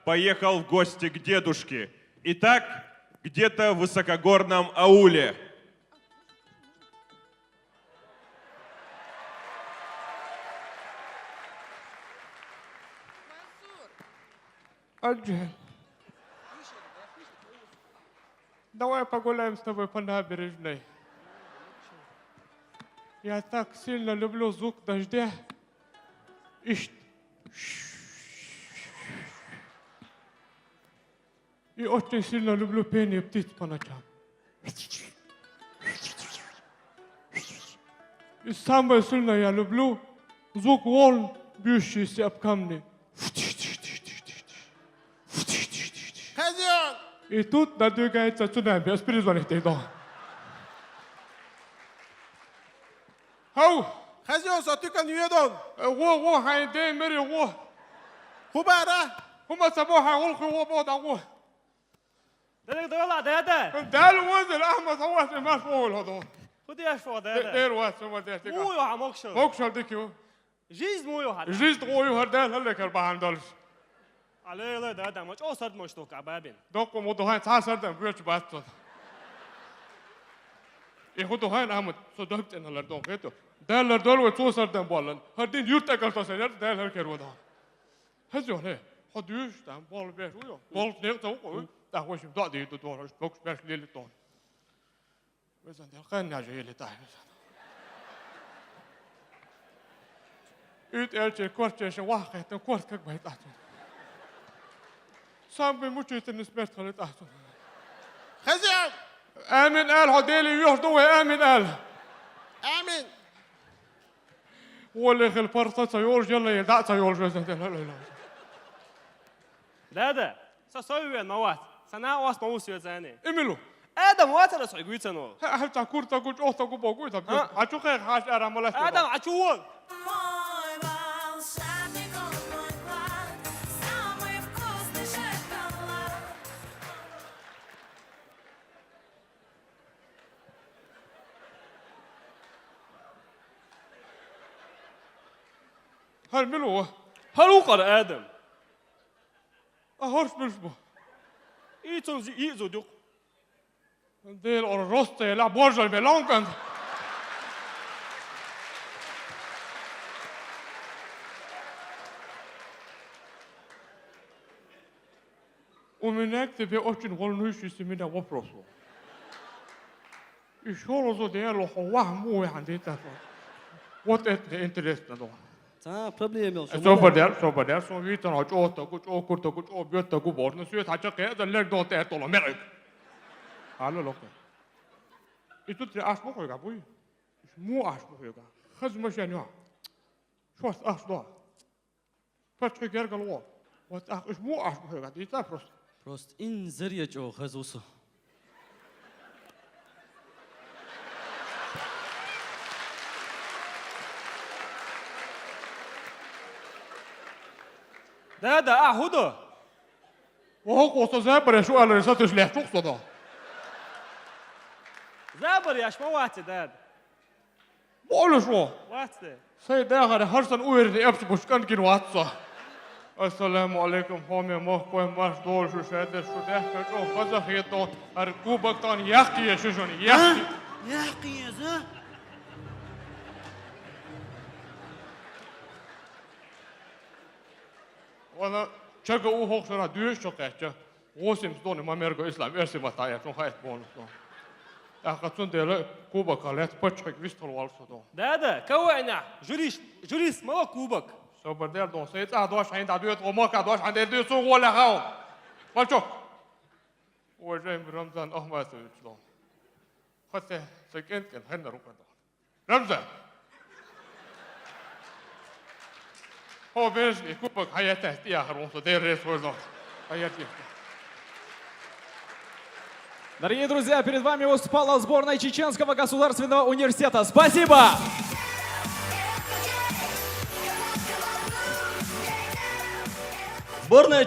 поехал в гости к дедушке. И так где-то в высокогорном ауле. أجل давай погуляем с тобой по набережной. Я так сильно люблю звук дождя. И очень сильно люблю пение птиц по ночам. И самое сильное я люблю звук волн, бьющийся об камни. Хозяин! И тут надвигается цунами, без перезвонить иду. Хау! Хозяин, сатыка не едон! Во, хайдей, мери, во! Хубара! Хума сабоха, улху, во, бода, во! Dede döla dede. Дал وزن أحمد هواس ما فوق هذا. خدي اشفو dede. دير واس ما دير تيجا. مو يوها مokشو. موكشل ديكيو. جيز مو يوها. جيست قوي هردال هلا كربان دالش. عليه لا dede مش أوصد مش توقع بابين. دوكو مودوهين ساسردن بيرش باتو. يهودوهين أحمد صدقت إن لردون كيتو. دال لردول وتوصردن بالن. هردين يرتكل تسير دال هالكيرودا. هزيون هي. خديش تام بال بيش ويا. بال نيكتو. ده وش مدادي دور بوكس باش ليلة طون. بس أنت القناة جاي اللي تاعي. إيد أرجع كورت شيء واحد كورت كك بيت أحسن. سام بموجة النسبة خلت أحسن. خزيان! آمين قال هديلي يهدوه آمين قال. آمين! واللي خل فرصة سيول جل يدع سيول جزء لا لا لا. dede. سوي المواد. سنا واس موس يزاني. إميلو. آدم واتر سوي تنو. حتى كورتا كوج أوتا كوج بقول تبي. أشوف خير حاش أرا ملاش. آدم عشوون. Мой волшебный голубой план, самый вкусный шоколад. هالملو. هلو قر آدم. أهرش بلشبه. إيتون زي إيزو دوق. ديل أورروست لا بورجل بلونكن. ومن هناك تبي أوتشن والنوش يسمينا وبروسو. يشولو زو ديالو حواه مو عندي تفا. What is the interest نادو؟ 자, проблема. Så där så vi tar och åt och kort och bjöt och bort. Nu så jag tycker att det lägger då det då mer. Hallå lock. Itu tre asmo ko ga bui. Mu asmo ko ga. Khaz ma shani. شو أصلا؟ فتح جرجل وات. وات إيش مو أشبه هذا دي تفرس. Prost in zerje o Jesus. dede أهودا. وهو قصة زابر شو قال رسالة شلح شو قصة؟ زابر ياش موات dede. بقول شو؟ واتده. سيد آخر هرسن أوير أبش بشكن كين واتسا. السلام عليكم هم مخبوي ماش دول شو شهادة شو ده كشو خزخ يدو أركوبك تان يحكي شو شوني يحكي. يحكي يا زه. وانا شكا أوه شرا دوش شو كاتشا. وسيم ستوني ما ميرجو إسلام إرسي بتاعي شو خايف بون. أخذون ده كوبا كالات بتشك ويستول والصدو. dede كوعنا جريس ما كوبك. Så på det då så ett då ska inte du ett och maka då ska det du så hålla ha. Vad så? Och det är Ramzan Ahmad så då. Hatta så kan hända ropa då. Ramzan. Har vi i kupa hayata ja har så det är så då. Hayati. Дорогие друзья, перед вами выступала сборная Чеченского государственного университета. Спасибо! Сборная